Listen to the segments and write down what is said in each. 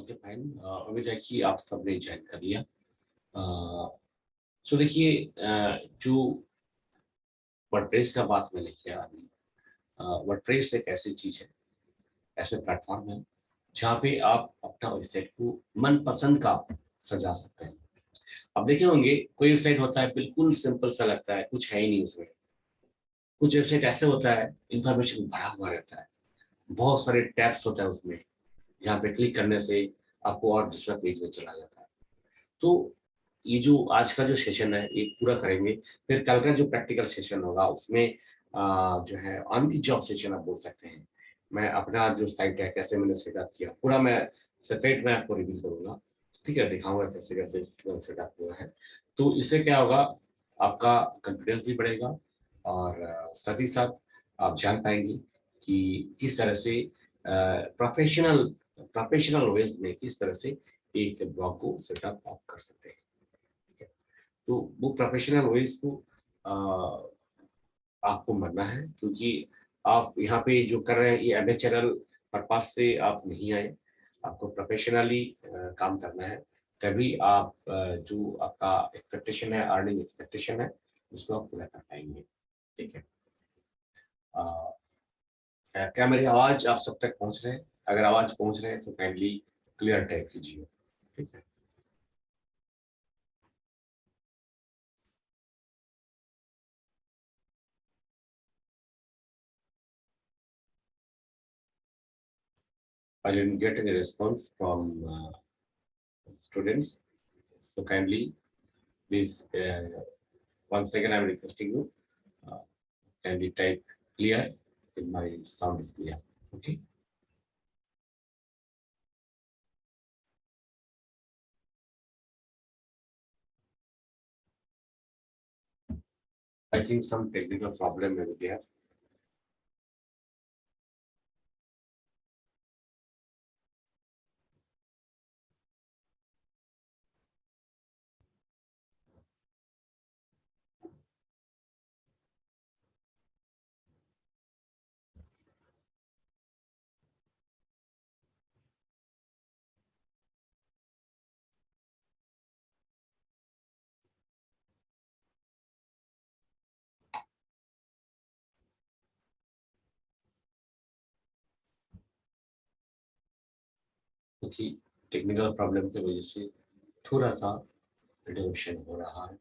Okay fine. उम्मीद है कि आप सबने ज्वाइन कर लिया। सो देखिए, जो वर्डप्रेस का बात मैंने किया अभी। वर्डप्रेस एक ऐसी चीज है, ऐसे प्लेटफॉर्म है जहाँ पे आप अपना वेबसाइट को मनपसंद का सजा सकते हैं। अब देखे होंगे कोई वेबसाइट होता है बिल्कुल सिंपल सा लगता है, कुछ है ही नहीं उसमें। कुछ वेबसाइट ऐसे होता है इंफॉर्मेशन भरा हुआ रहता है, बहुत सारे टैब्स होता है उसमें, जहाँ पे क्लिक करने से आपको और दूसरा पेज में चला जाता है। तो ये जो आज का जो सेशन है ये पूरा करेंगे। फिर कल का जो प्रैक्टिकल सेशन होगा उसमें जो है ऑन दी जॉब सेशन आप बोल सकते हैं। मैं अपना जो साइट है कैसे मैंने सेटअप किया पूरा मैं सेपरेट में आपको रिवील करूंगा। ठीक है, दिखाऊंगा कैसे कैसे सेटअप हुआ है। तो इससे क्या होगा, आपका कॉन्फिडेंस भी बढ़ेगा और साथ ही साथ आप जान पाएंगे कि किस तरह से प्रोफेशनल प्रोफेशनल वेज में किस तरह से एक ब्लॉग को सेटअप आप कर सकते हैं। ठीक है, तो वो प्रोफेशनल वेज को आपको मानना है, क्योंकि आप यहाँ पे जो कर रहे हैं ये नेचुरल पर्पज से आप नहीं आए। आपको प्रोफेशनली काम करना है, तभी आप जो आपका एक्सपेक्टेशन है, अर्निंग एक्सपेक्टेशन है, उसको आप पूरा कर पाएंगे। ठीक है। अ, क्या मेरी आवाज आप सब तक पहुंच रहे हैं? अगर आवाज पहुंच रहे हैं तो काइंडली क्लियर टाइप कीजिए। ठीक है। I didn't get any response from students. So kindly, please, once again, I'm requesting you, uh, kindly type clear if my sound is clear. Okay. I think some technical problem may be there. क्योंकि technical problem की वजह से थोड़ा सा interruption हो रहा है।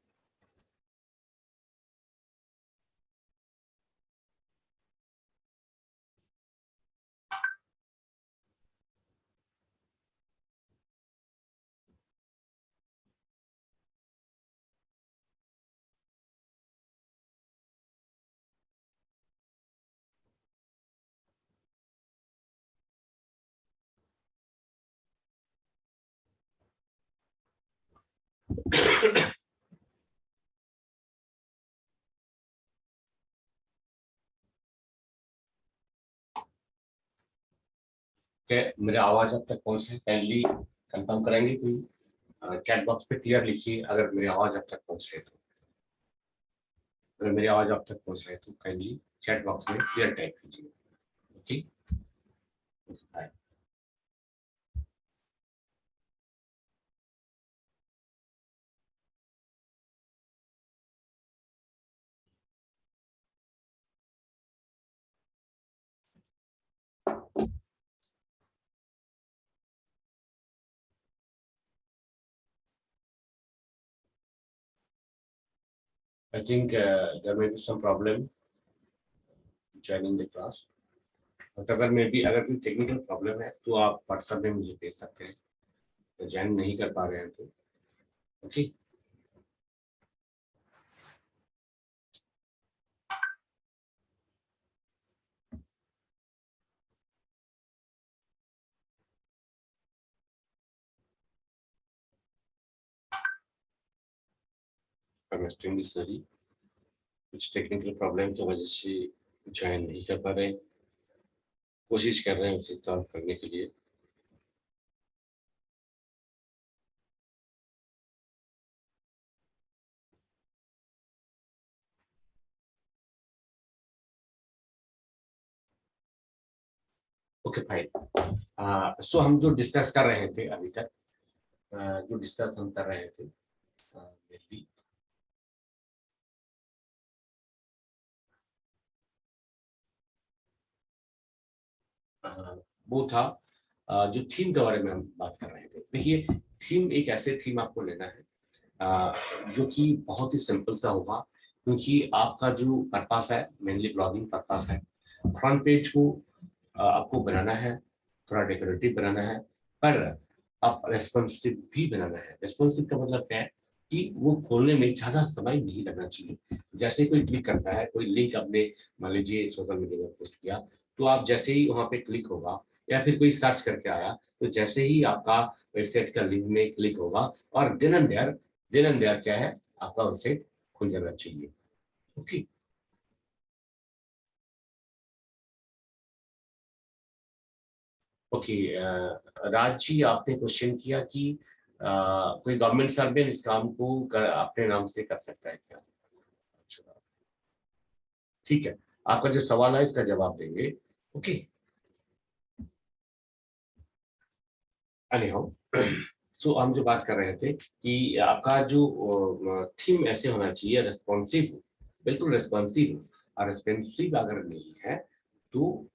क्या मेरी आवाज अब तक पहुंचे? काइंडली कंफर्म करेंगे कोई? चैट बॉक्स पे क्लियर लिखिए अगर मेरी आवाज अब तक पहुंच रही है तो। अगर मेरी आवाज अब तक पहुंच रही है तो काइंडली चैट बॉक्स में क्लियर टाइप कीजिए। Okay. I think there may be some problem joining the class. और अगर मे भी अगर कोई टेक्निकल प्रॉब्लम है तो आप व्हाट्सएप में मुझे भेज सकते हैं। तो ज्वाइन नहीं कर पा रहे हैं तो ओके। I'm extremely sorry, कुछ टेक्निकल प्रॉब्लम की वजह से ज्वाइन नहीं कर पा रहे हैं। कोशिश कर रहे हैं उसे सॉल्व करने के लिए। Okay fine. सो हम जो डिस्कस कर रहे थे अभी तक, जो डिस्कस हम कर रहे थे mainly, वो था जो थीम के बारे में हम बात कर रहे थे। देखिए, थीम एक ऐसे थीम आपको लेना है जो कि बहुत ही सिंपल सा होगा, क्योंकि आपका जो पर्पस है मेनली ब्लॉगिंग पर्पस है। फ्रंट पेज को आपको बनाना है, थोड़ा डेकोरेटिव बनाना है, पर आप रेस्पॉन्सिव भी बनाना है। रेस्पॉन्सिव का मतलब क्या है कि वो खोलने में ज्यादा समय नहीं लगना चाहिए। जैसे कोई क्लिक करता है, कोई लिंक आपने मान लीजिए सोशल मीडिया में पोस्ट किया, तो आप जैसे ही वहां पे क्लिक होगा या फिर कोई सर्च करके आया, तो जैसे ही आपका वेबसाइट का लिंक में क्लिक होगा और देन एंड देयर क्या है, आपका वेबसाइट खुल जाना चाहिए। ओके। ओके, राज जी आपने क्वेश्चन किया कि कोई गवर्नमेंट सर्वेंट इस काम को अपने नाम से कर सकता है क्या? अच्छा, ठीक है, आपका जो सवाल है इसका जवाब देंगे। ओके। अरे हो सो हम जो बात कर रहे थे कि आपका जो थीम ऐसे होना चाहिए रेस्पॉन्सिव, बिल्कुल रेस्पॉन्सिव। और रेस्पॉन्सिव अगर नहीं है तो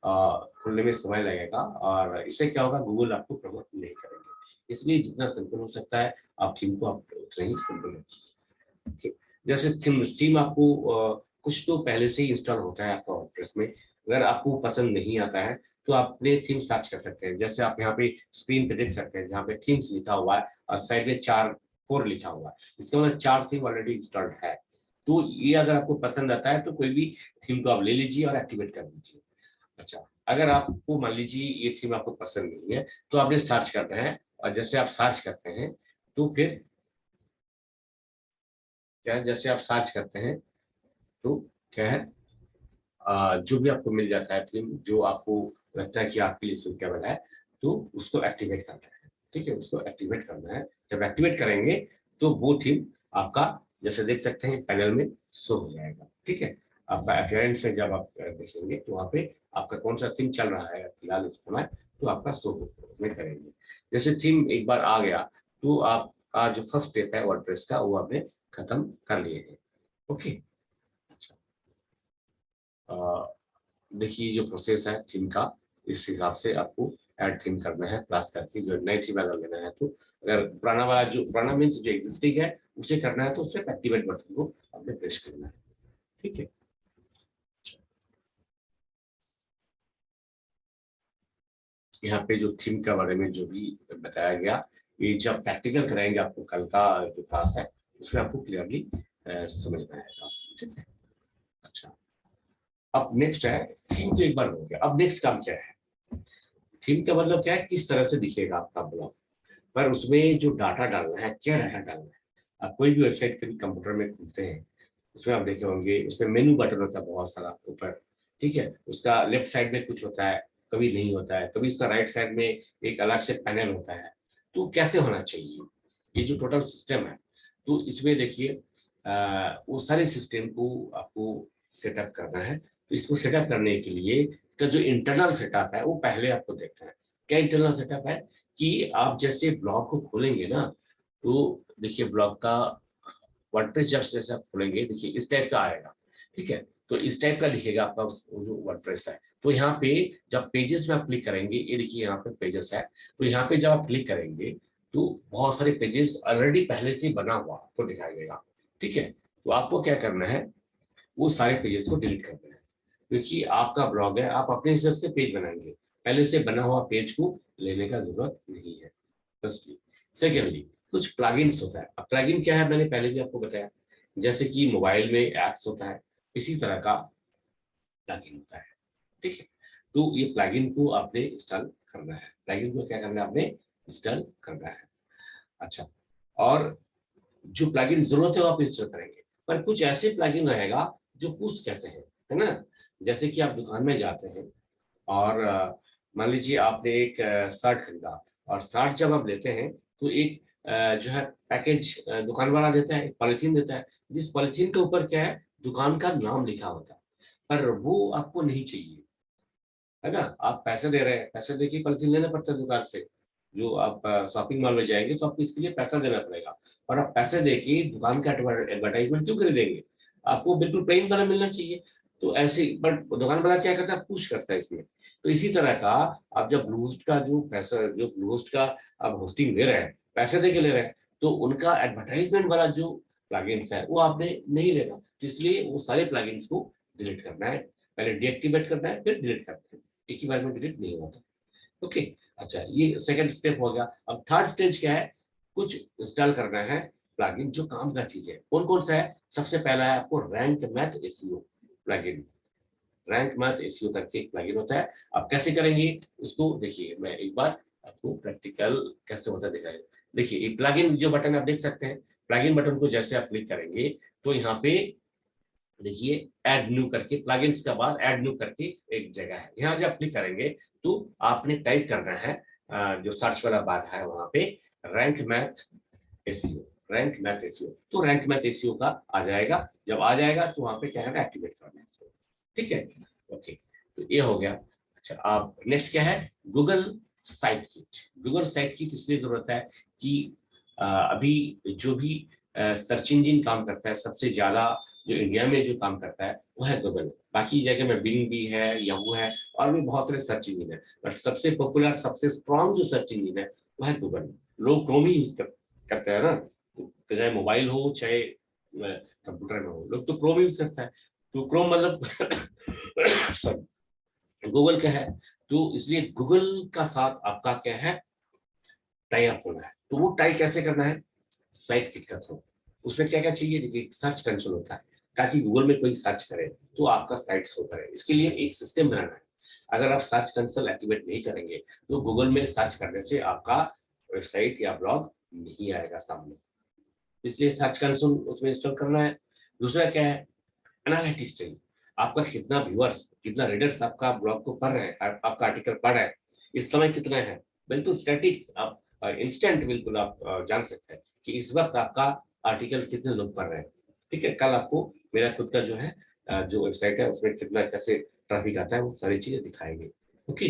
खुलने में समय लगेगा, और इससे क्या होगा, गूगल आपको प्रमोट नहीं करेंगे। इसलिए जितना सिंपल हो सकता है आप थीम को आप उतना ही सिंपल रखिए। Okay. जैसे थीम स्टीम आपको कुछ तो पहले से ही इंस्टॉल होता है आपका वर्डप्रेस में। अगर आपको पसंद नहीं आता है तो आप अपने थीम सर्च कर सकते हैं। जैसे आप यहाँ पे स्क्रीन पे देख सकते हैं, जहाँ पे थीम्स लिखा हुआ है और साइड में 4 लिखा हुआ है, इसका मतलब 4 थीम ऑलरेडी इंस्टॉल्ड है। तो ये अगर आपको पसंद आता है तो कोई भी थीम को आप ले लीजिए और एक्टिवेट कर दीजिए। अच्छा, अगर आपको मान लीजिए ये थीम आपको पसंद नहीं है तो आपने सर्च करना है, और जैसे आप सर्च करते हैं तो फिर क्या है, जैसे आप सर्च करते हैं तो क्या है, जो भी आपको मिल जाता है थीम जो आपको लगता है कि आपके लिए सुटेबल है, तो उसको एक्टिवेट करना है। ठीक है, उसको एक्टिवेट करना है। जब एक्टिवेट करेंगे तो वो थीम आपका जैसे देख सकते हैं पैनल में शो हो जाएगा। ठीक है, आपका अपीयरेंस में जब आप देखेंगे तो वहाँ पे आपका कौन सा थीम चल रहा है फिलहाल इस समय, तो आपका शो में करेंगे। जैसे थीम एक बार आ गया तो आपका जो फर्स्ट स्टेप है वर्डप्रेस का वो आपने खत्म कर लिए हैं। ओके। अच्छा, देखिए जो प्रोसेस है थीम का, इस हिसाब से आपको ऐड थीम करना है प्लस करके। जो नई थीम अगर लेना है तो अगर पुराना वाला जो पुराना मीन्स जो एग्जिस्टिंग है उसे करना है तो सिर्फ एक्टिवेट बटन को आपने प्रेस करना है। ठीक है। यहाँ पे जो थीम के बारे में जो भी बताया गया, ये जब प्रैक्टिकल कराएंगे आपको कल का जो क्लास है उसमें आपको क्लियरली समझ में आएगा। ठीक है। अच्छा, अब नेक्स्ट है थीम। तो एक बार हो गया, अब नेक्स्ट काम क्या है? थीम का मतलब क्या है, किस तरह से दिखेगा आपका ब्लॉग, पर उसमें जो डाटा डालना है, क्या डाटा डालना है। आप कोई भी वेबसाइट कभी कंप्यूटर में खोलते हैं, उसमें आप देखे होंगे उसमें मेनू बटन होता है बहुत सारा ऊपर। ठीक है, उसका लेफ्ट साइड में कुछ होता है, कभी नहीं होता है, कभी इसका राइट साइड में एक अलग से पैनल होता है। तो कैसे होना चाहिए ये जो टोटल सिस्टम है, तो इसमें देखिए वो सारे सिस्टम को आपको सेटअप करना है। तो इसको सेटअप करने के लिए इसका जो इंटरनल सेटअप है वो पहले आपको देखना है। क्या इंटरनल सेटअप है कि आप जैसे ब्लॉग को खोलेंगे ना, तो देखिए ब्लॉग का वर्डप्रेस जब जैसे आप खोलेंगे देखिए इस टाइप का आएगा। ठीक है, तो इस टाइप का दिखेगा आपका जो वर्डप्रेस है। तो यहाँ पे जब पेजेस में आप क्लिक करेंगे, ये देखिए यहाँ पे पेजेस है, तो यहाँ पे जब आप क्लिक करेंगे तो बहुत सारे पेजेस ऑलरेडी पहले से बना हुआ आपको दिखाई देगा। ठीक है, तो आपको क्या करना है, वो सारे पेजेस को डिलीट करना है, क्योंकि आपका ब्लॉग है, आप अपने हिसाब से पेज बनाएंगे। पहले से बना हुआ पेज को लेने का जरूरत नहीं है। फर्स्टली। सेकेंडली, कुछ प्लगइन्स होता है। अब प्लगइन क्या है, मैंने पहले भी आपको बताया, जैसे कि मोबाइल में एप्स होता है, इसी तरह का प्लगइन होता है। ठीक है, तो ये प्लगइन को आपने इंस्टॉल करना है। प्लगइन को क्या करना है, आपने इंस्टॉल करना है। अच्छा, और जो प्लगइन जरूरत है वो आप इंस्टॉल करेंगे, पर कुछ ऐसे प्लगइन रहेगा जो पुश कहते हैं, है ना। जैसे कि आप दुकान में जाते हैं और मान लीजिए आपने एक शर्ट खरीदा, और शर्ट जब आप लेते हैं तो एक जो है पैकेज दुकान वाला देता है, एक पॉलिथीन देता है, जिस पॉलिथीन के ऊपर क्या है, दुकान का नाम लिखा होता है, पर वो आपको नहीं चाहिए। है ना। आप पैसे दे रहे हैं, पैसे दे के पॉलिसी लेना पड़ता है दुकान से। जो आप शॉपिंग मॉल में जाएंगे तो आपको इसके लिए पैसा देना पड़ेगा, और आप पैसे दे के दुकान का एडवर्टाइजमेंट क्यों खरीदेंगे? आपको बिल्कुल प्लेन वाला मिलना चाहिए। तो ऐसे, बट दुकान वाला क्या करता है, पुश करता है इसमें। तो इसी तरह का, आप जब ब्लूहोस्ट का जो पैसा, जो ब्लूहोस्ट का आप होस्टिंग दे रहे हैं, पैसे दे के ले रहे हैं, तो उनका एडवर्टाइजमेंट वाला जो प्लगइन्स है वो आपने नहीं लेना। तो इसलिए वो सारे प्लगइन्स को डिलीट करना है, पहले डीएक्टिवेट करना है फिर डिलीट करना है, एक ही बार में डिलीट नहीं होता। ओके, अच्छा, ये सेकंड स्टेप हो गया। अब थर्ड स्टेज क्या है, कुछ इंस्टॉल करना है प्लगइन जो काम का चीज है। कौन कौन सा है? सबसे पहला है आपको rank math SEO plugin. Rank math SEO करके एक प्लगइन होता है। आप कैसे करेंगे उसको देखिए, मैं एक बार आपको प्रैक्टिकल कैसे होता है दिखाई। देखिए, ये प्लगइन जो बटन आप देख सकते हैं, प्लगइन बटन को जैसे आप क्लिक करेंगे तो यहाँ पे देखिए ऐड न्यू करके, प्लगइन्स के बाद ऐड न्यू करके एक जगह है, यहाँ जब क्लिक करेंगे तो आपने टाइप करना है जो सर्च वाला बार है वहां पे, rank math SEO. Rank math SEO, तो रैंक मैथ एसईओ का आ जाएगा। जब आ जाएगा तो वहां पे क्या है, एक्टिवेट करना है इसको। ठीक है, ओके, तो ये हो गया। अच्छा, आप नेक्स्ट क्या है, Google site kit. Google site kit इसलिए जरूरत है कि अभी जो भी सर्च इंजन काम करता है सबसे ज्यादा, जो इंडिया में जो काम करता है वो है गूगल। बाकी जगह में बिंग भी है, याहू है, और भी बहुत सारे सर्च इंजन है, बट सबसे पॉपुलर, सबसे स्ट्रॉन्ग जो सर्च इंजन है वो है गूगल। लोग क्रोम ही यूज करते हैं ना, चाहे मोबाइल हो चाहे कंप्यूटर में हो, लोग तो क्रोम यूज करता है। तो क्रोम मतलब सॉरी, गूगल क्या है, तो इसलिए गूगल का साथ आपका क्या है, टाई अप होना है। तो वो टाई कैसे करना है, साइट किट का थ्रू। उसमें क्या क्या चाहिए, देखिए सर्च कंसोल होता है, ताकि गूगल में कोई सर्च करे तो आपका साइट शो करे। इसके लिए एक सिस्टम बनाना है। अगर आप सर्च कंसोल एक्टिवेट नहीं करेंगे तो गूगल में सर्च करने से आपका वेबसाइट या ब्लॉग नहीं आएगा सामने। इसलिए सर्च कंसोल उसमें इंस्टॉल करना है। दूसरा क्या है, एनालिटिक्स चाहिए। आपका कितना व्यूअर्स, कितना रीडर्स आपका ब्लॉग को पढ़ रहे हैं, आपका आर्टिकल पढ़ रहे हैं, इस समय कितना है, बिल्कुल स्टैटिक, आप इंस्टेंट बिल्कुल आप जान सकते हैं कि इस वक्त आपका आर्टिकल कितने लोग पढ़ रहे हैं। ठीक है, कल आपको मेरा खुद का जो है जो वेबसाइट है उसमें कितना कैसे ट्रैफिक आता है वो सारी चीजें दिखाएंगे। ओके,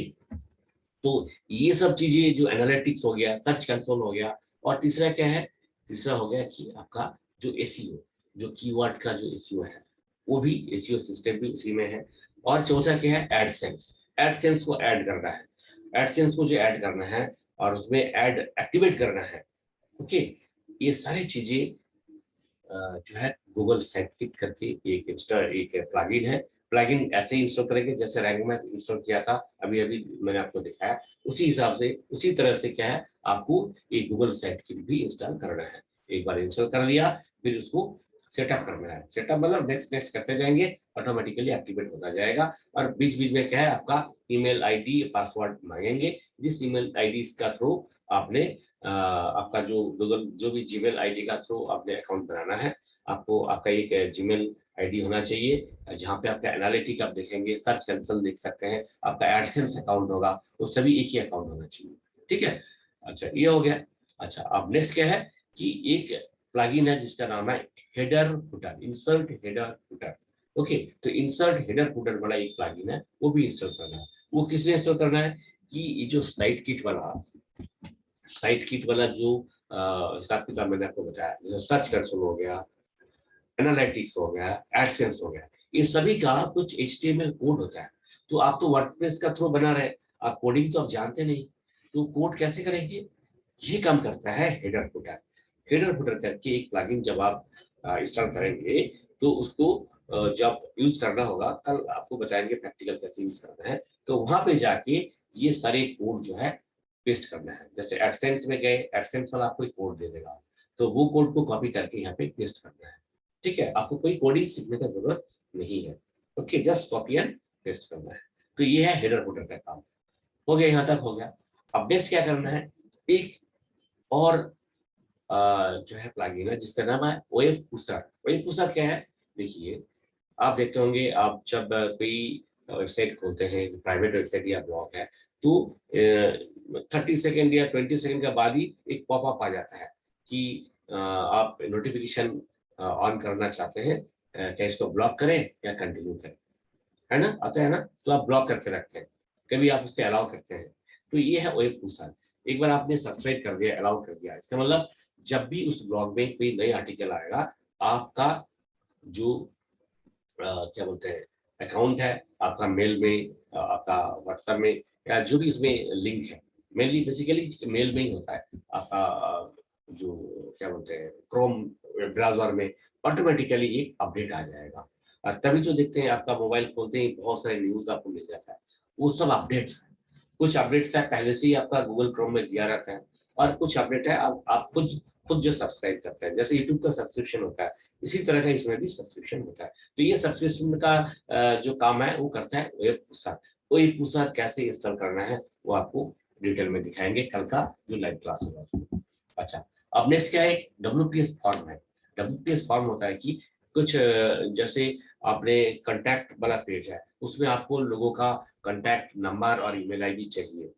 तो ये सब चीजें जो एनालिटिक्स हो गया, सर्च कंसोल हो गया, और तीसरा क्या है, तीसरा हो गया कि आपका जो एसईओ, जो कीवर्ड का जो एसईओ है, वो भी एसईओ सिस्टम भी उसी में है। और चौथा क्या है, एडसेंस। एडसेंस को ऐड करना है, एडसेंस को जो ऐड करना है और उसमें ऐड एक्टिवेट करना है। ओके, ये सारी चीजें जो है गूगल साइटकिट करके एक प्लगइन है। प्लगइन ऐसे ही इंस्टॉल करेंगे जैसे रैंक मैथ इंस्टॉल किया था अभी अभी मैंने आपको दिखाया, उसी हिसाब से उसी तरह से क्या है, आपको एक गूगल साइटकिट भी इंस्टॉल करना है। एक बार इंस्टॉल कर लिया फिर उसको सेटअप करना है। सेटअप मतलब नेक्स्ट नेक्स्ट करते जाएंगे, ऑटोमेटिकली एक्टिवेट होता जाएगा। और बीच बीच में क्या है, आपका ईमेल आईडी पासवर्ड मांगेंगे, जिस ईमेल आईडी का थ्रू आपने आपका जो गूगल जो भी जीमेल आईडी का थ्रू आपने अकाउंट बनाना है, आपको आपका एक जीमेल आईडी होना चाहिए जहाँ पे आपका एनालिटिक आप देखेंगे, सर्च कंसोल देख सकते हैं, आपका एडसेंस अकाउंट होगा, तो सभी एक ही अकाउंट होना चाहिए। ठीक है, अच्छा ये हो गया। अच्छा, अब नेक्स्ट क्या है कि एक प्लगइन है जिसका नाम है header footer, insert header footer. Okay, तो इंसर्ट हेडर फुटर वाला एक प्लगइन है, वो भी इंस्टॉल करना है। वो किस लिए इंस्टॉल करना है कि ये जो साइट किट वाला जो हिसाब किताब मैंने आपको बताया, जैसे सर्च कंसोल हो गया, एनालिटिक्स हो गया, एडसेंस हो गया, ये सभी का कुछ एचटीएमएल कोड होता है। तो आप तो वर्डप्रेस का थ्रू बना रहे हैं, आप कोडिंग तो आप जानते नहीं, तो कोड कैसे करेंगे, ये काम करता है हेडर फुटर। हेडर फुटर करके एक प्लगइन जब आप इंस्टॉल करेंगे तो उसको जब यूज करना होगा, कल आपको बताएंगे प्रैक्टिकल कैसे यूज करना है, तो वहां पे जाके ये सारे कोड जो है पेस्ट करना है। जैसे एडसेंस में गए, एडसेंस वाला आपको एक कोड दे देगा, तो वो कोड को कॉपी करके यहाँ पे पेस्ट करना है। ठीक है, आपको कोई कोडिंग सीखने का जरूरत नहीं है। Okay, just copy and paste करना है। तो ये है हेडर फुटर का काम। हो गया, यहाँ तक हो गया। अब नेक्स्ट क्या करना है, एक और जो है प्लगइन है जिसका नाम है वेब पुशर। वेब पुशर क्या है, देखिए आप देखते होंगे, आप जब कोई वेबसाइट खोलते हैं, प्राइवेट वेबसाइट या ब्लॉग है, तो 30 सेकेंड या 20 सेकेंड के बाद ही एक पॉपअप आ जाता है कि आप नोटिफिकेशन ऑन करना चाहते हैं, क्या इसको ब्लॉक करें या कंटिन्यू करें, है ना, आता है ना, तो आप ब्लॉक करके रखते हैं। कभी आप उसको अलाउ करते हैं। तो ये है वेब पुश। एक बार आपने सब्सक्राइब कर दिया, अलाउ कर दिया, इसका मतलब जब भी उस ब्लॉग में कोई नई आर्टिकल आएगा, आपका जो क्या बोलते हैं अकाउंट है, आपका मेल में, आपका व्हाट्सएप में, या जो भी इसमें लिंक है, मेनली बेसिकली मेल में ही होता है आपका, जो क्या बोलते हैं क्रोम ब्राउजर में ऑटोमेटिकली एक अपडेट आ जाएगा। तभी जो देखते हैं आपका मोबाइल खोलते ही बहुत सारे न्यूज आपको मिल जाता है, वो सब अपडेट्स है। कुछ अपडेट्स है पहले से ही आपका गूगल क्रोम में दिया रहता है, और कुछ अपडेट है आप खुद खुद जो सब्सक्राइब करते हैं, जैसे यूट्यूब का सब्सक्रिप्शन होता है, इसी तरह का इसमें भी सब्सक्रिप्शन होता है। तो ये सब्सक्रिप्शन का जो काम है वो करता है वेब पुस्तक। वो ये पुस्तक कैसे इंस्टॉल करना है वो आपको डिटेल में दिखाएंगे कल का जो लाइव क्लास होगा। अच्छा, अब नेक्स्ट क्या है, डब्ल्यूपीएस फॉर्म है। डब्ल्यूपीएस फॉर्म होता है कि कुछ जैसे आपने कांटेक्ट वाला पेज है, उसमें आपको लोगों का कांटेक्ट नंबर और ईमेल आईडी चाहिए।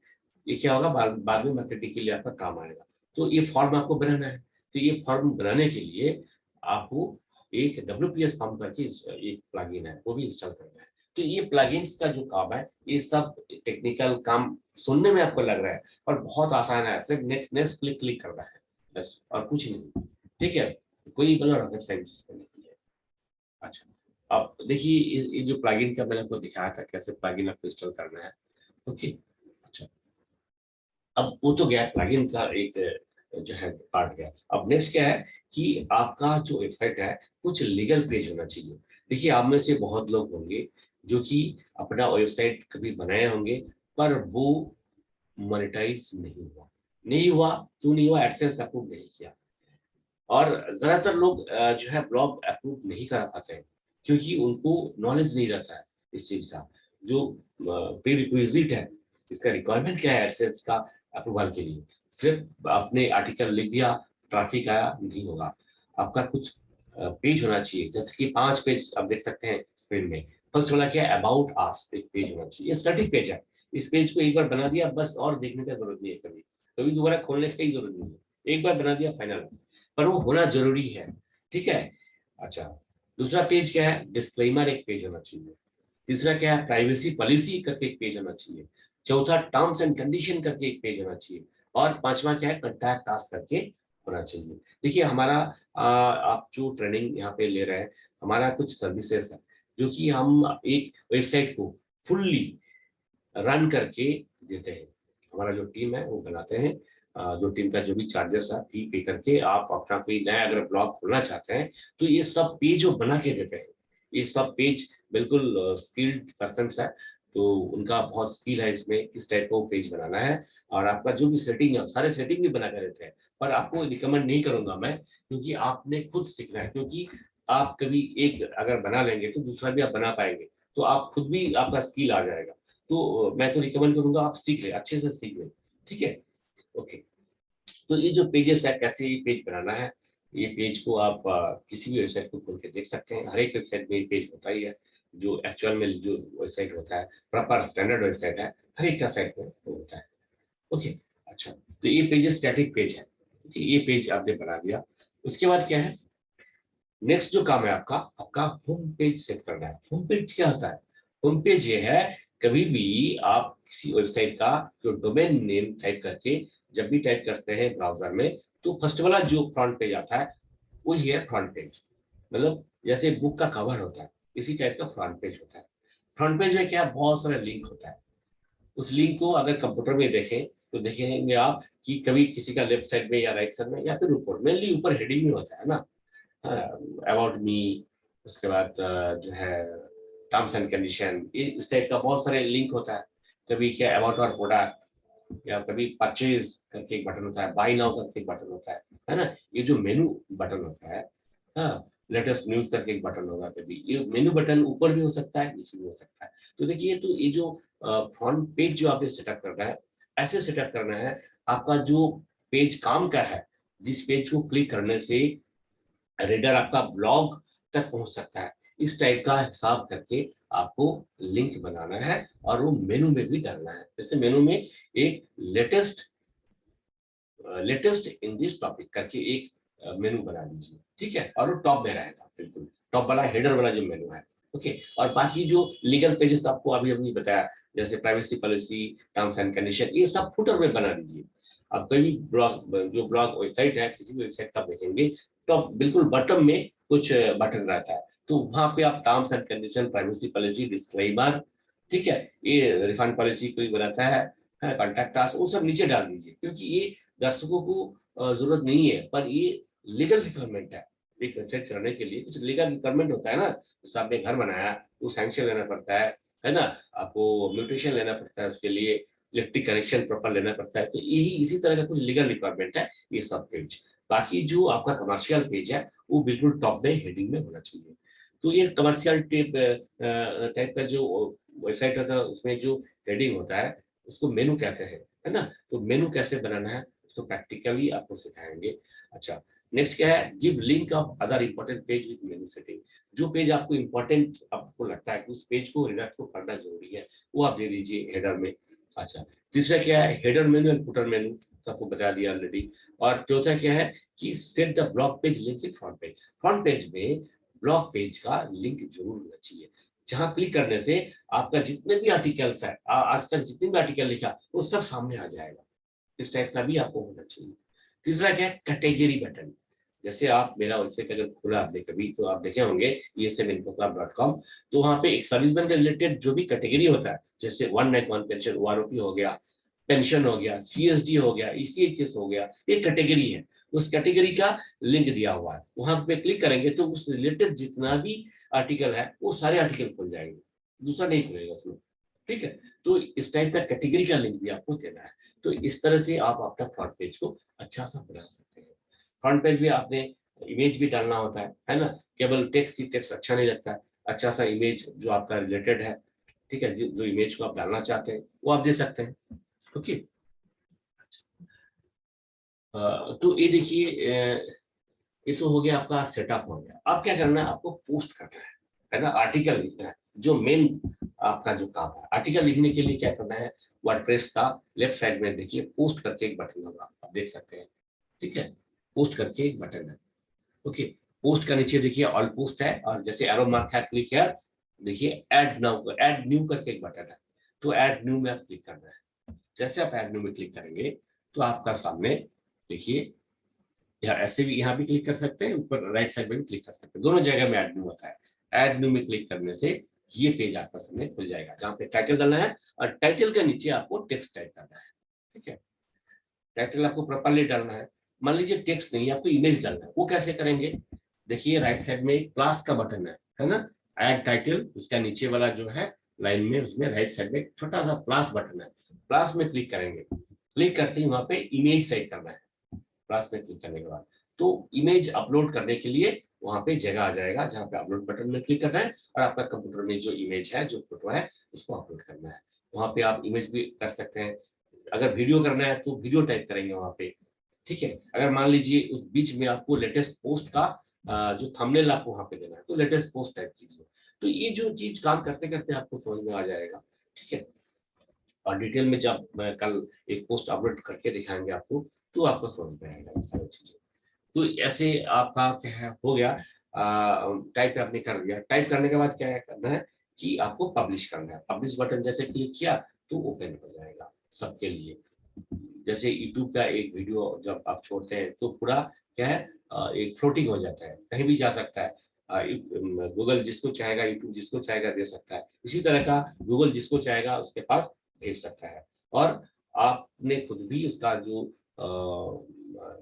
ये क्या होगा, बाद में मार्केटिंग के लिए आपका काम आएगा। तो ये फॉर्म आपको बनाना है। तो ये फॉर्म बनाने के लिए आपको एक डब्ल्यूपीएस फॉर्म करके एक प्लगइन है, वो भी इंस्टॉल करना है। तो ये प्लगइन्स का जो काम है, ये सब टेक्निकल काम सुनने में आपको लग रहा है और बहुत आसान है, सिर्फ नेक्स्ट नेक्स्ट क्लिक क्लिक करना है बस, और कुछ नहीं। ठीक है, कोई मतलब रॉकेट साइंस नहीं है। अच्छा, अब देखिए ये जो प्लगइन का मैंने आपको दिखाया था कैसे प्लगइन आपको इंस्टॉल करना है। ओके, अच्छा, अब वो तो गया प्लगइन का एक जो है पार्ट गया। अब नेक्स्ट क्या है कि आपका जो वेबसाइट है कुछ लीगल पेज होना चाहिए। देखिए, आप में से बहुत लोग होंगे जो कि अपना वेबसाइट कभी बनाए होंगे, पर वो मोनेटाइज नहीं हुआ। क्यों नहीं हुआ? एडसेंस अप्रूव नहीं किया। और ज्यादातर लोग जो है ब्लॉग अप्रूव नहीं करा पाते हैं, क्योंकि उनको नॉलेज नहीं रहता है इस चीज का। जो प्री रिक्विजिट है, इसका रिक्वायरमेंट क्या है एडसेंस का अप्रूवल के लिए। सिर्फ आपने आर्टिकल लिख दिया, ट्रैफिक आया, नहीं होगा। आपका कुछ पेज होना चाहिए, जैसे कि 5 पेज आप देख सकते हैं स्क्रीन में। फर्स्ट वाला क्या है, अबाउट आस एक पेज होना चाहिए। ये स्टैटिक पेज है, इस पेज को एक बार बना दिया बस, और देखने का जरूरत नहीं है, कभी कभी दोबारा खोलने की जरूरत नहीं है, एक बार बना दिया फाइनल। पर वो होना जरूरी है। ठीक है। अच्छा, दूसरा पेज क्या है, डिस्क्लेमर एक पेज होना चाहिए। तीसरा क्या है, प्राइवेसी पॉलिसी करके एक पेज होना चाहिए। चौथा, टर्म्स एंड कंडीशन करके एक पेज होना चाहिए। और पांचवा क्या है, कॉन्टैक्ट टास्क करके होना चाहिए। देखिए, हमारा आप जो ट्रेनिंग यहाँ पे ले रहे हैं, हमारा कुछ सर्विसेज है जो कि हम एक वेबसाइट को फुल्ली रन करके देते हैं। हमारा जो टीम है वो बनाते हैं। जो टीम का जो भी चार्जेस है, फी पे करके आप अपना कोई नया अगर ब्लॉग खोलना चाहते हैं, तो ये सब पेज वो बना के देते हैं। ये सब पेज बिल्कुल स्किल्ड पर्सन है, तो उनका बहुत स्किल है इसमें किस टाइप का पेज बनाना है। और आपका जो भी सेटिंग है, सारे सेटिंग भी बना कर देते हैं। पर आपको रिकमेंड नहीं करूंगा मैं, क्योंकि आपने खुद सीखना है। क्योंकि आप कभी एक अगर बना लेंगे तो दूसरा भी आप बना पाएंगे, तो आप खुद भी आपका स्किल आ जाएगा। तो मैं तो रिकमेंड करूंगा आप सीख ले, अच्छे से सीख ले। ठीक है, ओके। तो ये जो पेजेस है, कैसे ये पेज बनाना है, ये पेज को आप किसी भी वेबसाइट को खोल के देख सकते हैं। हर एक वेबसाइट में ये पेज होता ही है। जो एक्चुअल में जो वेबसाइट होता है, प्रॉपर स्टैंडर्ड वेबसाइट है, हर एक का साइट में वो होता है। ओके, अच्छा, तो ये पेज स्टैटिक पेज है। ओके, ये पेज आपने बना दिया। उसके बाद क्या है, नेक्स्ट जो काम है आपका, आपका होम पेज सेट करना है। होम पेज क्या होता है? होम पेज ये है, कभी भी आप किसी वेबसाइट का जो डोमेन नेम टाइप करके जब भी टाइप करते हैं ब्राउजर में, तो फर्स्ट वाला जो फ्रंट पेज आता है वही है फ्रंट पेज। मतलब जैसे बुक का कवर होता है, इसी टाइप का फ्रंट पेज होता है। फ्रंट पेज में क्या, बहुत सारा लिंक होता है। उस लिंक को अगर कंप्यूटर में देखें तो देखेंगे आप कि कभी किसी का लेफ्ट साइड में या राइट साइड में, या फिर ऊपर, मेनली ऊपर हेडिंग में होता है ना, अबाउट मी। उसके बाद जो है टर्म्स एंड कंडीशन, इस टाइप का बहुत सारे लिंक होता है। कभी क्या, अबाउट और प्रोडक्ट, या कभी परचेज करके एक बटन होता है, बाय नाउ करके एक बटन होता है ना। ये जो मेनू बटन होता है, हाँ, लेटेस्ट न्यूज करके एक बटन होगा। कभी ये मेनू बटन ऊपर भी हो सकता है, नीचे भी हो सकता है। तो देखिए, तो ये जो फ्रंट पेज जो आपने सेटअप करना है, ऐसे सेटअप करना है आपका जो पेज काम का है, जिस पेज को क्लिक करने से रीडर आपका ब्लॉग तक पहुंच सकता है, इस टाइप का हिसाब करके आपको लिंक बनाना है। और वो मेनू में भी डालना है। जैसे मेनू में एक लेटेस्ट इन दिस टॉपिक करके एक मेनू बना लीजिए। ठीक है, और वो टॉप में रहेगा, बिल्कुल टॉप वाला हेडर वाला जो मेनू है। ओके, और बाकी जो लीगल पेजेस आपको अभी अभी बताया, जैसे privacy policy, terms and condition, ये सब फुटर में बना दीजिए। आप कोई भी ब्लॉग, जो ब्लॉग वेबसाइट है, किसी भी वेबसाइट का देखेंगे तो बिल्कुल बॉटम में कुछ बटन रहता है, तो वहां पे आप terms and condition, privacy policy, disclaimer, ठीक है, ये रिफंड पॉलिसी कोई बनाता है, कॉन्टैक्ट अस, वो सब नीचे डाल दीजिए, क्योंकि ये दर्शकों को जरूरत नहीं है, पर ये लीगल रिक्वायरमेंट है। एक वेबसाइट चलाने के लिए कुछ लीगल रिक्वायरमेंट होता है ना, जैसे आपने घर बनाया तो सैंक्शन लेना पड़ता है ना, आपको म्यूटेशन लेना पड़ता है, उसके लिए इलेक्ट्रिक कनेक्शन प्रॉपर लेना पड़ता है, तो यही इसी तरह का कुछ लीगल रिक्वायरमेंट है ये सब पेज। बाकी जो आपका कमर्शियल पेज है वो बिल्कुल टॉप में हेडिंग में होना चाहिए। तो ये कमर्शियल टाइप का जो वेबसाइट होता है उसमें जो हेडिंग होता है उसको मेनू कहते हैं, है ना। तो मेनू कैसे बनाना है तो प्रैक्टिकली आपको सिखाएंगे। अच्छा, नेक्स्ट क्या है, give link of other important page with menu setting. जो पेज आपको इंपॉर्टेंट आपको लगता है कि उस पेज को रिडक्ट को करना जरूरी है, वो आप दे दीजिए हेडर में। अच्छा, तीसरा क्या है, हेडर मेनू एंड फुटर मेनू, तो आपको बता दिया ऑलरेडी। और चौथा क्या है कि set the blog page link in front page. Front page में ब्लॉग पेज का लिंक जरूर होना चाहिए, जहां क्लिक करने से आपका जितने भी आर्टिकल्स है, आज तक जितने भी आर्टिकल लिखा वो सब सामने आ जाएगा। इस टाइप का भी आपको होना चाहिए। तीसरा क्या है, कैटेगरी बटन। जैसे आप मेरा वेबसाइट अगर खुला आपने कभी तो आप देखे होंगे esminfoclub.com, तो वहाँ पे एक सर्विसमैन के रिलेटेड जो भी कैटेगरी होता है, जैसे 191 पेंशन, ओआरओपी हो गया, पेंशन हो गया, सीएसडी हो गया, ईसीएचएस हो गया, ये कैटेगरी है। उस कैटेगरी का लिंक दिया हुआ है, वहां पे क्लिक करेंगे तो उस रिलेटेड जितना भी आर्टिकल है वो सारे आर्टिकल खुल जाएंगे, दूसरा नहीं खुलेगा उसमें, ठीक है। तो इस टाइप का कैटेगरी का लिंक भी आपको देना है। तो इस तरह से आप अपना फ्रंट पेज को अच्छा सा बना सकते हैं। फ्रंट पेज में आपने इमेज भी डालना होता है ना, केवल टेक्स्ट ही टेक्स्ट अच्छा नहीं लगता है, अच्छा सा इमेज जो आपका रिलेटेड है, ठीक है, जो इमेज को आप डालना चाहते हैं वो आप दे सकते हैं। ओके, तो ये देखिए, ये तो हो गया आपका सेटअप हो गया। अब क्या करना है, आपको पोस्ट करना है ना, आर्टिकल लिखना है, जो मेन आपका जो काम है। आर्टिकल लिखने के लिए क्या करना है, वर्डप्रेस का लेफ्ट साइड में देखिए पोस्ट करके एक बटन होगा, आप देख सकते हैं, ठीक है, पोस्ट करके एक बटन है। ओके, पोस्ट का नीचे देखिए ऑल पोस्ट है, और जैसे एरो मार्क है क्लिक हियर, देखिए ऐड नाउ, ऐड न्यू करके एक बटन है, तो ऐड न्यू में आप क्लिक करना है। जैसे आप ऐड न्यू में क्लिक करेंगे तो आपका सामने देखिए, या ऐसे भी यहाँ भी क्लिक कर सकते हैं, ऊपर राइट साइड में भी क्लिक कर सकते हैं, दोनों जगह में ऐड न्यू होता है। ऐड न्यू में क्लिक करने से ये पेज आपका सामने खुल जाएगा, जहाँ पे टाइटल डालना है, और टाइटल के नीचे आपको टेक्स्ट टाइप करना है, ठीक है। टाइटल आपको प्रॉपरली डालना है। मान लीजिए टेक्स्ट नहीं, आपको इमेज डालना है, वो कैसे करेंगे, देखिए राइट साइड में एक प्लस का बटन है ना, ऐड टाइटल, उसका नीचे वाला जो है लाइन में, उसमें राइट साइड में छोटा सा प्लस बटन है, प्लस में क्लिक करेंगे। क्लिक करते ही वहां पे इमेज टाइप करना है, प्लस में क्लिक करने के बाद तो इमेज अपलोड करने के लिए वहां पे जगह आ जाएगा, जहाँ पे अपलोड बटन में क्लिक करना है, और आपका कंप्यूटर में जो इमेज है, जो फोटो है, उसको अपलोड करना है। वहां पे आप इमेज भी कर सकते हैं, अगर वीडियो करना है तो वीडियो टाइप करेंगे वहां पे, ठीक है। अगर मान लीजिए उस बीच में आपको लेटेस्ट पोस्ट का जो थंबनेल आपको वहां पे देना है, तो लेटेस्ट पोस्ट टाइप कीजिए। तो ये जो चीज काम करते करते आपको समझ में आ जाएगा, ठीक है। और डिटेल में जब मैं कल एक पोस्ट अपलोड करके दिखाएंगे आपको, तो आपको समझ में आएगा ये सारी चीजें। तो ऐसे आपका क्या है हो गया, टाइप आपने कर दिया। टाइप करने के बाद क्या है करना है कि आपको पब्लिश करना है। पब्लिश बटन जैसे क्लिक किया तो ओपन हो जाएगा सबके लिए। जैसे यूट्यूब का एक वीडियो जब आप छोड़ते हैं तो पूरा क्या है, एक फ्लोटिंग हो जाता है, कहीं भी जा सकता है। गूगल जिसको चाहेगा, यूट्यूब जिसको चाहेगा दे सकता है, इसी तरह का गूगल जिसको चाहेगा उसके पास भेज सकता है। और आपने खुद भी उसका जो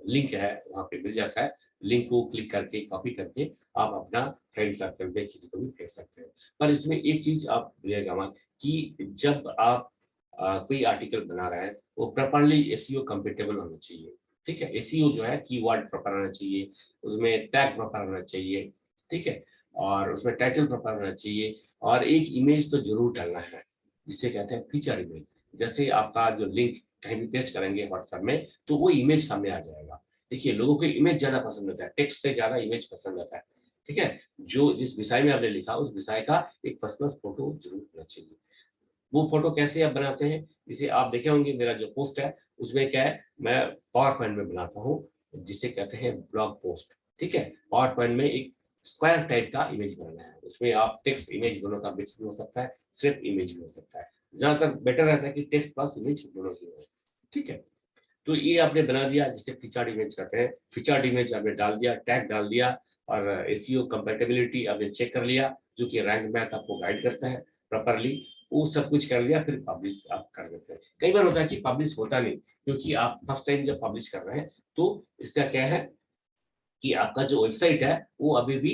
लिंक है वहां पे मिल जाता है, लिंक को क्लिक करके कॉपी करके आप अपना फ्रेंड सर्कल में किसी को भी भेज सकते हैं। पर इसमें एक चीज आप भूलिएगा मत कि जब आप कोई आर्टिकल बना रहे हैं वो प्रॉपरली एसईओ कंपेटेबल होना चाहिए, ठीक है। एसईओ जो है कीवर्ड प्रॉपर होना चाहिए, उसमें टैग प्रॉपर होना चाहिए, ठीक है, और उसमें टाइटल प्रॉपर होना चाहिए, और एक इमेज तो जरूर डालना है जिसे कहते हैं फीचर इमेज। जैसे आपका जो लिंक कहीं भी पेस्ट करेंगे व्हाट्सएप में तो वो इमेज सामने आ जाएगा। देखिए लोगों को इमेज ज्यादा पसंद आता है, टेक्स्ट से ज्यादा इमेज पसंद आता है, ठीक है। जो जिस विषय में आपने लिखा उस विषय का एक पर्सनल फोटो जरूर होना चाहिए। वो फोटो कैसे आप बनाते हैं, जिसे आप देखे होंगे मेरा जो पोस्ट है उसमें क्या है, मैं पावर पॉइंट में बनाता हूँ, जिसे कहते हैं ब्लॉग पोस्ट, ठीक है। पावर पॉइंट में एक स्क्वायर टाइप का इमेज बनाना है, उसमें आप टेक्स्ट इमेज दोनों का मिक्स भी हो सकता है, सिर्फ इमेज भी हो सकता है। ज्यादातर बेटर रहता है कि टेक्स्ट प्लस इमेज दोनों ही हो। ठीक है, तो ये आपने बना दिया, जिसे फीचर्ड इमेज कहते हैं। फीचर्ड इमेज आपने डाल दिया, टैग डाल दिया, और एसईओ कंपैटिबिलिटी आपने चेक कर लिया, जो कि रैंक मैथ आपको गाइड करता है प्रॉपरली। वो सब कुछ कर लिया, फिर पब्लिश आप कर देते हैं। कई बार होता है कि पब्लिश होता नहीं, क्योंकि आप फर्स्ट टाइम जब पब्लिश कर रहे हैं, तो इसका क्या है कि आपका जो वेबसाइट है वो अभी भी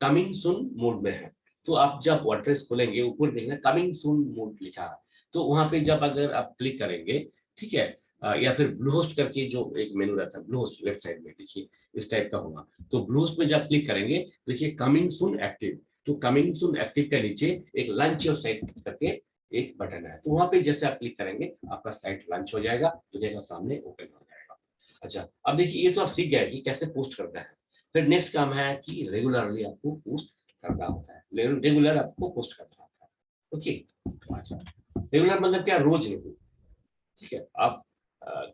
कमिंग सून मोड में है। तो आप जब वर्डप्रेस खोलेंगे, ऊपर देखना कमिंग सून मोड लिखा है, तो वहां पे जब अगर आप क्लिक करेंगे, ठीक है, या फिर ब्लू होस्ट करके जो एक मेनू रहता है, ब्लू होस्ट लेफ्ट साइड में देखिए इस टाइप का होगा। तो ब्लू होस्ट में जब क्लिक करेंगे, देखिए कमिंग सून एक्टिव, तो कमिंग सून एक्टिव के नीचे एक लॉन्च योर साइट करके एक बटन है, तो वहां पे जैसे आप क्लिक करेंगे, आपका साइट लॉन्च हो जाएगा, तो देखा सामने ओपन हो जाएगा। अच्छा, अब देखिए ये तो आप सीख गए कि कैसे पोस्ट करना है। फिर नेक्स्ट काम है कि रेगुलरली आपको पोस्ट करना होता है, रेगुलर आपको पोस्ट करना होता है। ओके, अच्छा, रेगुलर मतलब क्या, रोज नहीं। ठीक है, आप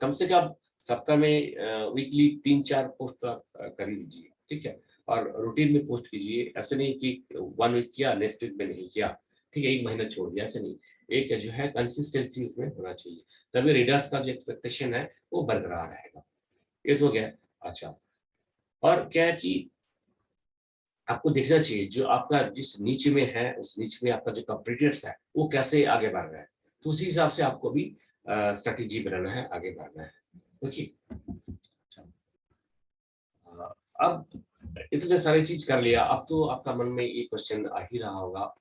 कम से कम सप्ताह में वीकली 3-4 पोस्ट आप कर ही लीजिए। ठीक है, और रूटीन में पोस्ट कीजिए, ऐसे नहीं कि 1 वीक किया नेक्स्ट वीक में नहीं किया, ठीक है, 1 महीना छोड़ दिया, ऐसे नहीं। एक जो है कंसिस्टेंसी उसमें होना चाहिए, तभी रीडर्स का जो एक्सपेक्टेशन है वो बरकरार रहेगा। ये तो गया। अच्छा, और क्या है कि आपको देखना चाहिए जो आपका जिस नीचे में है, उस नीचे में आपका जो कॉम्पिटिटर्स है वो कैसे आगे बढ़ रहा है, तो उसी हिसाब से आपको भी स्ट्रेटेजी बनाना है, आगे बढ़ना है। ओके, अब इतने सारी चीज कर लिया, अब तो आपका मन में ये क्वेश्चन आ ही रहा होगा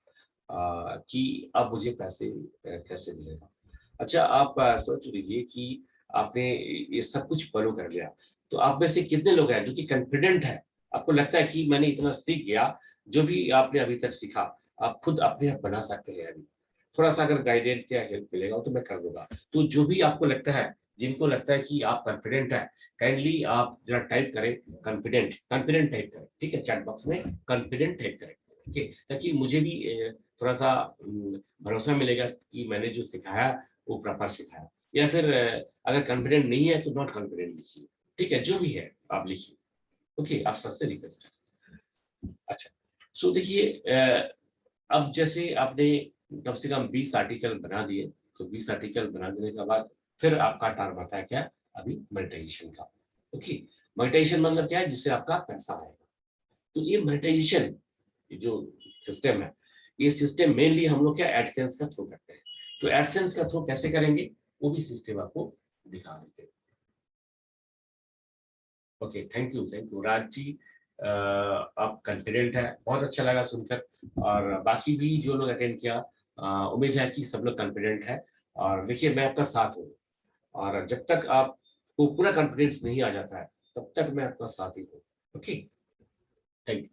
कि अब मुझे पैसे कैसे मिलेगा। अच्छा, आप सोच लीजिए कि आपने ये सब कुछ फॉलो कर लिया, तो आप में से कितने लोग हैं जो कि कॉन्फिडेंट है, आपको लगता है कि मैंने इतना सीख गया, जो भी आपने अभी तक सीखा आप खुद अपने आप बना सकते हैं। अभी थोड़ा सा अगर गाइडेंस या हेल्प मिलेगा तो मैं कर दूंगा। तो जो भी आपको लगता है, जिनको लगता है कि आप कॉन्फिडेंट है, काइंडली आप जरा टाइप करें कॉन्फिडेंट, कॉन्फिडेंट टाइप करें, ठीक है, चैट बॉक्स में कॉन्फिडेंट टाइप करें। ठीक है, ताकि मुझे भी थोड़ा सा भरोसा मिलेगा कि मैंने जो सिखाया वो प्रॉपर सिखाया। या फिर अगर कॉन्फिडेंट नहीं है तो नॉट कॉन्फिडेंट लिखिए। ठीक है, जो भी है आप लिखिए। ओके, आप सबसे रिक्वेस्ट है। अच्छा, सो देखिए अब जैसे आपने कम से कम 20 आर्टिकल बना दिए, तो 20 आर्टिकल बना देने के बाद फिर आपका टारगेट आता है क्या, अभी मोनेटाइजेशन का। ओके, मोनेटाइजेशन मतलब क्या है, जिससे आपका पैसा आएगा। तो ये मोनेटाइजेशन जो सिस्टम है, ये सिस्टम मेनली हम लोग क्या एडसेंस का थ्रू करते हैं। तो एडसेंस का थ्रू कैसे करेंगे, वो भी सिस्टम आपको दिखा देते हैं। Okay, thank you Raj ji, आप कॉन्फिडेंट है, बहुत अच्छा लगा सुनकर। और बाकी भी जो लोग अटेंड किया, उम्मीद है कि सब लोग कॉन्फिडेंट है। और देखिए मैं आपका साथ हूँ, और जब तक आपको पूरा कॉन्फिडेंस नहीं आ जाता है, तब तक मैं आपका साथ ही हूँ। Okay, thank you.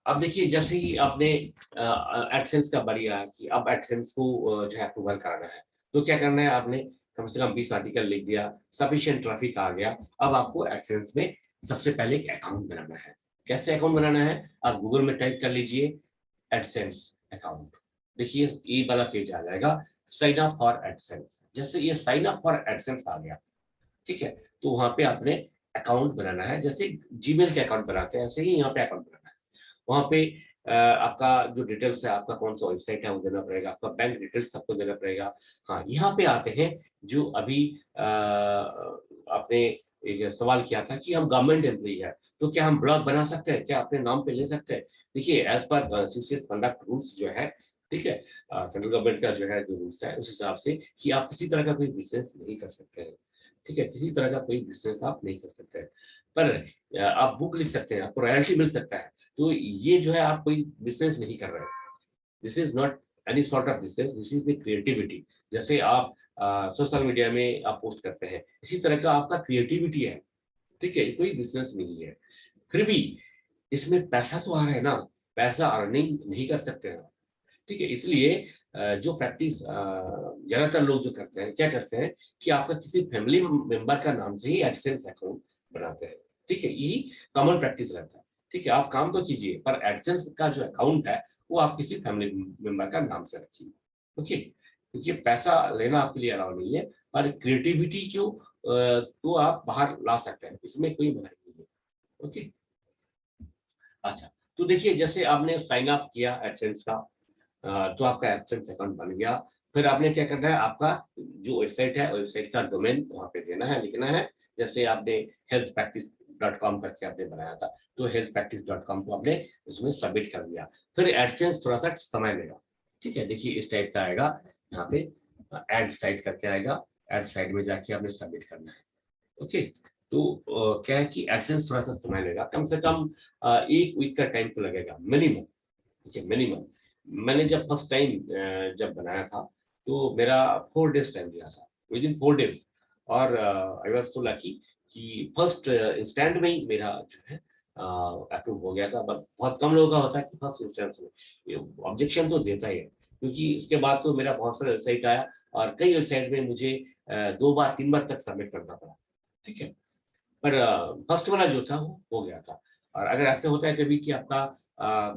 अब देखिए जैसे ही आपने एडसेंस का बढ़िया कि अब एडसेंस को जो है अप्रूवल कराना है, तो क्या करना है, आपने कम से कम 20 आर्टिकल लिख दिया, सफिशिएंट ट्रैफिक आ गया। अब आपको एडसेंस में सबसे पहले एक अकाउंट बनाना है। कैसे अकाउंट बनाना है, आप गूगल में टाइप कर लीजिए एडसेंस अकाउंट, देखिए ये वाला पेज आ जाएगा, साइन अप फॉर एडसेंस। जैसे ये साइन अप फॉर एडसेंस आ गया, ठीक है, तो वहां पे आपने अकाउंट बनाना है, जैसे जीमेल के अकाउंट बनाते हैं ऐसे ही यहाँ पे अकाउंट बनाना है। वहां पे आपका जो डिटेल्स है, आपका कौन सा वेबसाइट है वो देना पड़ेगा, आपका बैंक डिटेल्स सबको देना पड़ेगा। हाँ, यहाँ पे आते हैं जो अभी आपने एक सवाल किया था कि हम गवर्नमेंट एम्प्लॉई है, तो क्या हम ब्लॉग बना सकते हैं, क्या अपने नाम पे ले सकते हैं। देखिए as per CCS conduct rules जो है, ठीक है, सेंट्रल गवर्नमेंट का जो है जो रूल्स है, उस हिसाब से कि आप किसी तरह का कोई बिजनेस नहीं कर सकते हैं। ठीक है, किसी तरह का कोई बिजनेस आप नहीं कर सकते हैं, पर आप बुक लिख सकते हैं, आपको रॉयल्टी मिल सकता है। तो ये जो है आप कोई बिजनेस नहीं कर रहे हैं, this is not any sort of business, this is the creativity. जैसे आप सोशल मीडिया में आप पोस्ट करते हैं, इसी तरह का आपका क्रिएटिविटी है। ठीक है, कोई बिजनेस नहीं है। फिर भी इसमें पैसा तो आ रहा है ना, पैसा अर्निंग नहीं कर सकते हैं। ठीक है, इसलिए जो प्रैक्टिस ज्यादातर लोग जो करते हैं, क्या करते हैं कि आपका किसी फैमिली मेंबर का नाम से ही एडसेंस अकाउंट बनाते हैं। ठीक है, यही कॉमन प्रैक्टिस रहता है। ठीक है, आप काम तो कीजिए, पर एडसेंस का जो अकाउंट है वो आप किसी फैमिली मेंबर का नाम से रखिए। ओके, क्योंकि पैसा लेना आपके लिए अलाउ नहीं है, पर क्रिएटिविटी को आप बाहर ला सकते हैं, इसमें कोई मनाही नहीं है। ओके, अच्छा, तो देखिए जैसे आपने साइन अप किया एडसेंस का, तो आपका एब्सेंस अकाउंट बन गया। फिर आपने क्या करना है, आपका जो वेबसाइट है वेबसाइट का डोमेन वहाँ पे देना है, लिखना है। जैसे आपने healthpractice.com करके आपने बनाया था, तो healthpractice.com को आपने उसमें सबमिट कर दिया। फिर एडसेंस थोड़ा सा समय लेगा, ठीक है। देखिए इस टाइप का आएगा, यहाँ पे एड साइट करके आएगा, एड साइट में जाके आपने सबमिट करना है। ओके, तो क्या है कि एडसेंस थोड़ा सा समय लेगा, कम से कम 1 वीक का टाइम तो लगेगा मिनिमम, ठीक है, मिनिमम। मैंने जब फर्स्ट टाइम जब बनाया था तो मेरा 4 डेज टाइम लिया था, विद इन 4 डेज। और आई वाज सो लकी कि फर्स्ट इंस्टेंट में ही मेरा जो है अप्रूव हो गया था। बट बहुत कम लोगों का होता है कि फर्स्ट इंस्टेंस में ऑब्जेक्शन तो देता ही है, क्योंकि इसके बाद तो मेरा बहुत सारा वेबसाइट आया और कई वेबसाइट में मुझे 2 बार 3 बार तक सबमिट करना पड़ा, ठीक है। पर फर्स्ट वाला जो था वो हो गया था। और अगर ऐसे होता है कभी कि आपका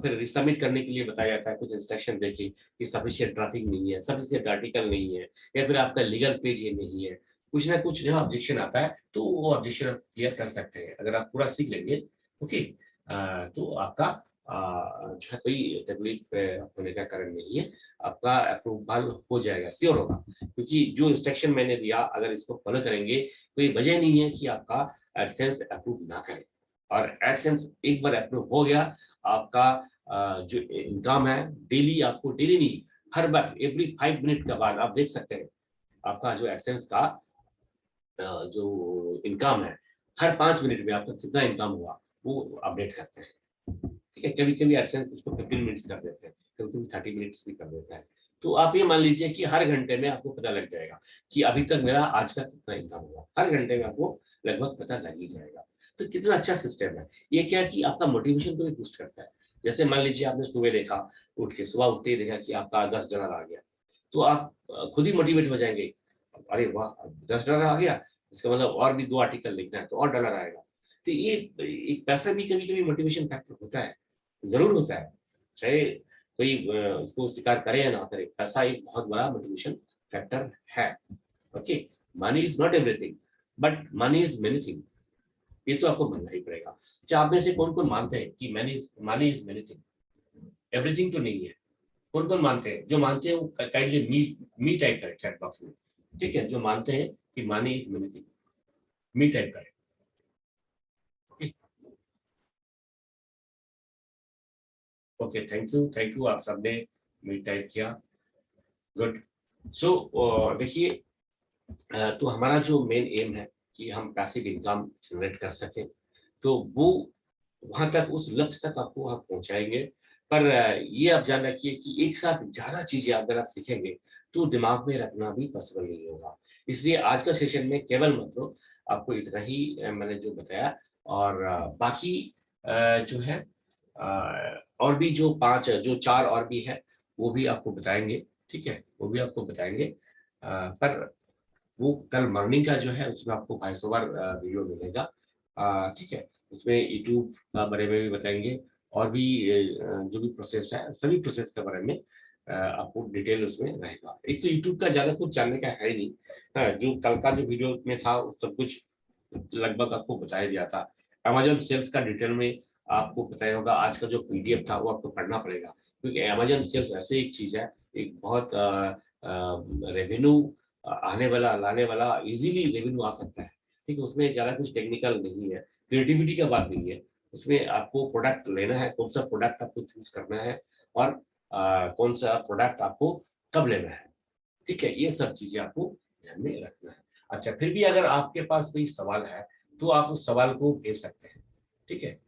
फिर रिसबमिट करने के लिए बताया जाता है कुछ इंस्ट्रक्शन देके कि सफिशिएंट ट्रैफिक नहीं है, सफिशिएंट आर्टिकल नहीं है, या फिर आपका लीगल पेज ये नहीं है, कुछ ना कुछ जो ऑब्जेक्शन आता है, तो वो ऑब्जेक्शन आप क्लियर कर सकते हैं अगर आप पूरा सीख लेंगे। ओके, तो आपका जो है कोई तकलीफ होने का कारण नहीं है, आपका अप्रूवल हो जाएगा, श्योर होगा। क्योंकि जो इंस्ट्रक्शन मैंने दिया अगर इसको फॉलो करेंगे, कोई वजह नहीं है कि आपका एडसेंस अप्रूव ना करें। और एडसेंस एक बार अप्रूव हो गया, आपका जो इनकम है डेली, आपको डेली नहीं, हर बार एवरी 5 मिनट के बाद आप देख सकते हैं आपका जो एडसेंस का जो इनकम है, हर 5 मिनट में आपका कितना इनकम हुआ वो अपडेट करते हैं, ठीक है। कभी कभी एडसेंस उसको 15 मिनट्स कर देते हैं, कभी कभी 30 मिनट्स भी कर देता है। तो आप ये मान लीजिए कि हर घंटे में आपको पता लग जाएगा कि अभी तक मेरा आज का कितना इनकम हुआ, हर घंटे में आपको लगभग पता लग ही जाएगा। तो कितना अच्छा सिस्टम है ये, क्या है कि आपका मोटिवेशन को भी बूस्ट करता है। जैसे मान लीजिए आपने सुबह देखा, सुबह उठते ही देखा कि आपका $10 आ गया, तो आप खुद ही मोटिवेट हो जाएंगे, अरे वाह $10 आ गया, इसका मतलब और भी 2 आर्टिकल लिखना है तो और डॉलर आएगा। तो ये एक पैसा भी कभी कभी मोटिवेशन फैक्टर होता है, जरूर होता है, चाहे कोई उसको स्वीकार करे या ना करे, पैसा एक बहुत बड़ा मोटिवेशन फैक्टर है। Okay, money is not everything, but money is many thing, ये तो आपको मानना ही पड़ेगा। अच्छा, आप में से कौन कौन मानते हैं कि money is many thing, everything तो नहीं है? कौन कौन मानते हैं? जो मानते हैं वो काइंडली मी टाइप करें चैट बॉक्स में, ठीक है। जो मानते हैं कि money is many thing, me type करें। ओके, ओके, थैंक यू, आप सबने मी टाइप किया, गुड। सो देखिए, तो हमारा जो मेन एम है कि हम पैसिव इनकम जनरेट कर सकें, तो वो वहां तक, उस लक्ष्य तक आपको हम पहुंचाएंगे। पर ये आप जान रखिए कि एक साथ ज्यादा चीजें अगर आप सीखेंगे तो दिमाग में रखना भी पॉसिबल नहीं होगा। इसलिए आज का सेशन में केवल मतलब आपको इतना ही मैंने जो बताया, और बाकी जो है और भी जो 5 जो 4 और भी है वो भी आपको बताएंगे, ठीक है, वो भी आपको बताएंगे। पर वो कल मॉर्निंग का जो है उसमें आपको वॉइस ओवर वीडियो मिलेगा, ठीक है। उसमें यूट्यूब का बारे में भी बताएंगे, और भी जो भी प्रोसेस है सभी प्रोसेस के बारे में आपको डिटेल उसमें रहेगा। एक तो यूट्यूब का ज्यादा कुछ जानने का है ही नहीं, जो कल का जो वीडियो में था सब कुछ लगभग आपको बताया दिया था। अमेजोन सेल्स का डिटेल में आपको बताया होगा, आज का जो पीडीएफ था वो आपको पढ़ना पड़ेगा, क्योंकि अमेजोन सेल्स ऐसे एक चीज है, एक बहुत रेवेन्यू आने वाला, लाने वाला, इजीली रेवेन्यू आ सकता है, ठीक है। उसमें ज्यादा कुछ टेक्निकल नहीं है, क्रिएटिविटी का बात नहीं है, उसमें आपको प्रोडक्ट लेना है, कौन सा प्रोडक्ट आपको चूज करना है, और कौन सा प्रोडक्ट आपको कब लेना है, ठीक है। ये सब चीजें आपको ध्यान में रखना है। अच्छा, फिर भी अगर आपके पास कोई सवाल है तो आप उस सवाल को भेज सकते हैं, ठीक है।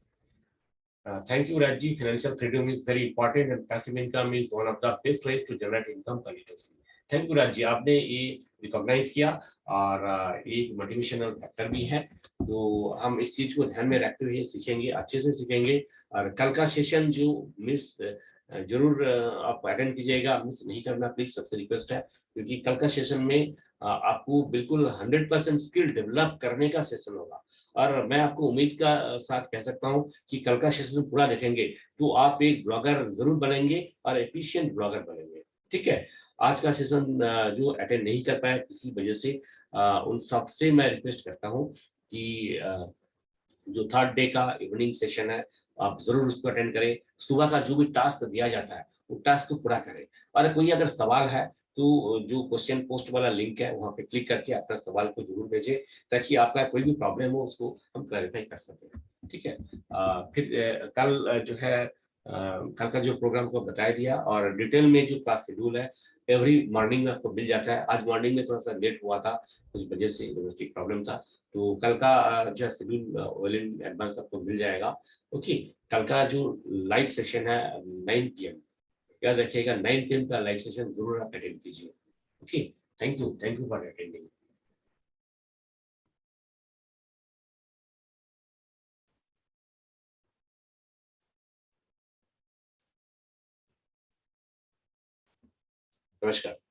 Thank you, Rajji. Financial freedom is very important and passive income is one of the best ways to generate income continuously. Thank you, Rajji. आपने ये रिकॉग्नाइज किया, और एक मोटिवेशनल फैक्टर भी है, तो हम इस चीज को ध्यान में रखते हुए सीखेंगे, अच्छे से सीखेंगे। और कल का सेशन जो मिस जरूर आप अटेंड कीजिएगा, मिस नहीं करना प्लीज, सबसे रिक्वेस्ट है, क्योंकि कल का सेशन में आपको बिल्कुल 100% स्किल डेवलप करने का सेशन होगा। और मैं आपको उम्मीद का साथ कह सकता हूं कि कल का सेशन पूरा देखेंगे तो आप एक ब्लॉगर जरूर बनेंगे और एफिशिएंट ब्लॉगर बनेंगे, ठीक है। आज का सेशन जो अटेंड नहीं कर पाया किसी वजह से, उन सबसे मैं रिक्वेस्ट करता हूं कि जो थर्ड डे का इवनिंग सेशन है आप जरूर उसको अटेंड करें। सुबह का जो भी टास्क दिया जाता है वो टास्क को पूरा करें। और कोई अगर सवाल है तो जो क्वेश्चन पोस्ट वाला लिंक है वहां पे क्लिक करके अपना सवाल को जरूर भेजें, ताकि आपका कोई भी प्रॉब्लम हो उसको हम क्लैरिफाई कर सकें। ठीक है। फिर कल जो है कल का जो प्रोग्राम को बताया दिया, और डिटेल में जो क्लास शेड्यूल है एवरी मॉर्निंग में आपको मिल जाता है। आज मॉर्निंग में थोड़ा सा लेट हुआ था, कुछ वजह से यूनिवर्सिटी प्रॉब्लम था, तो कल का जो है शेड्यूल वेल इन एडवांस आपको मिल जाएगा। ओके। कल का जो लाइव सेशन है 9 PM, याद रखिएगा 9 PM का लाइव सेशन जरूर आप अटेंड कीजिए। Okay. Thank you for attending. नमस्कार।